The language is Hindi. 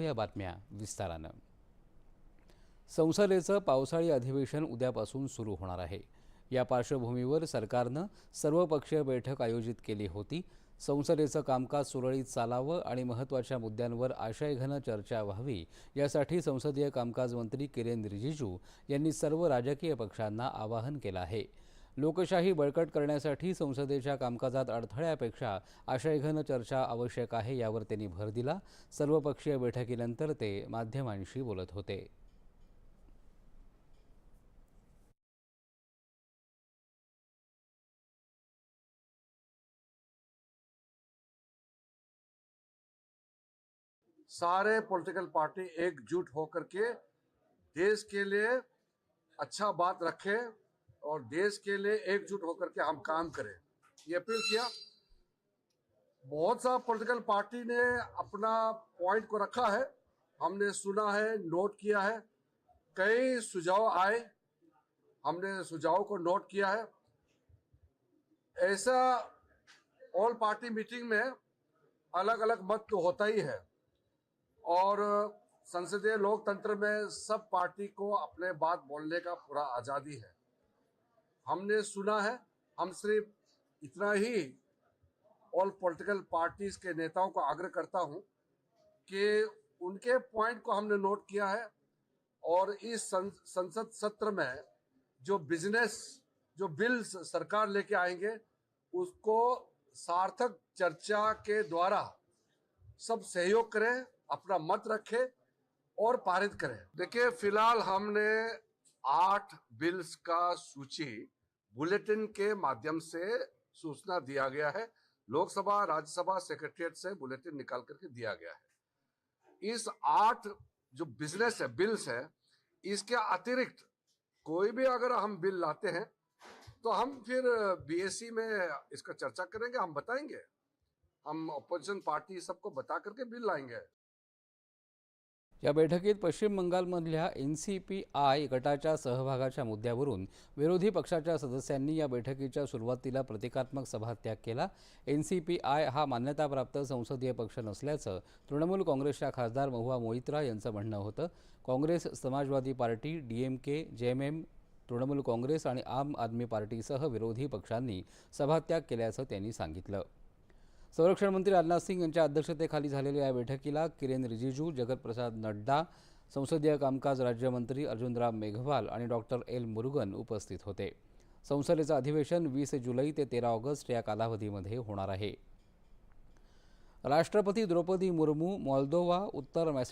या बातम्या विस्तारानं। संसदेचं पावसाळी अधिवेशन उद्यापासून सुरू होणार आहे। या पार्श्वभूमीवर सरकारनं सर्वपक्षीय बैठक आयोजित केली होती। संसदेचं कामकाज सुरळीत चालावं आणि महत्त्वाच्या मुद्द्यांवर आशयघन चर्चा व्हावी यासाठी संसदीय कामकाज मंत्री किरेन रिजिजू यांनी सर्व राजकीय पक्षांना आवाहन केलं आहे। लोकशाही बळकट करण्यासाठी संसदेच्या कामकाजात अडथळ्यापेक्षा आशयघन चर्चा आवश्यक आहे यावर त्यांनी भर दिला। सर्वपक्षीय बैठकीनंतर ते माध्यमांशी बोलत होते। सारे पॉलिटिकल पार्टी एकजुट होकर के देश के लिए अच्छा बात रखे और देश के लिए एकजुट होकर के हम काम करें, ये अपील किया। बहुत सा पॉलिटिकल पार्टी ने अपना पॉइंट को रखा है, हमने सुना है, नोट किया है। कई सुझाव आए, हमने सुझाव को नोट किया है। ऐसा ऑल पार्टी मीटिंग में अलग अलग मत तो होता ही है और संसदीय लोकतंत्र में सब पार्टी को अपने बात बोलने का पूरा आज़ादी है। हमने सुना है, हम सिर्फ इतना ही ऑल पॉलिटिकल पार्टीज के नेताओं को आग्रह करता हूं कि उनके पॉइंट को हमने नोट किया है और इस संसद सत्र में जो बिल्स सरकार लेके आएंगे उसको सार्थक चर्चा के द्वारा सब सहयोग करें, अपना मत रखें और पारित करें। देखिए, फिलहाल हमने 8 बिल्स का सूची बुलेटिन के माध्यम से सूचना दिया गया है। लोकसभा राज्यसभा सेक्रेटरिएट से बुलेटिन निकाल करके दिया गया है। इस 8 जो बिल्स है, इसके अतिरिक्त कोई भी अगर हम बिल लाते हैं तो हम फिर बीएससी में इसका चर्चा करेंगे, हम बताएंगे, हम अपोजिशन पार्टी सबको बता करके बिल लाएंगे। या बैठकीत पश्चिम बंगालमधल्या NCPI गटाच्या सहभागाच्या मुद्द्यावरून विरोधी पक्षाच्या सदस्यांनी या बैठकीच्या सुरुवातीला प्रतिकात्मक सभात्याग केला। NCPI हा मान्यताप्राप्त संसदीय पक्ष नसल्याचं तृणमूल काँग्रेसच्या खासदार महुआ मोइत्रा यांचं म्हणणं होतं। Congress, Samajwadi party, DMK, JMM, Trinamool Congress आणि आम आदमी पार्टीसह विरोधी पक्षांनी सभात्याग केल्याचं त्यांनी सांगितलं। संरक्षण मंत्री राजनाथ सिंग यांच्या अध्यक्षतेखाली झालेल्या या बैठकीला किरेन रिजिजू, जगत प्रसाद नड्डा, संसदीय कामकाज राज्यमंत्री अर्जुनराम मेघवाल आणि डॉक्टर एल मुरुगन उपस्थित होते। संसदेचं अधिवेशन 20 जुलै ते 13 ऑगस्ट या कालावधीमध्ये होणार आहे। राष्ट्रपती द्रौपदी मुर्मू, मोल्दोवा, उत्तर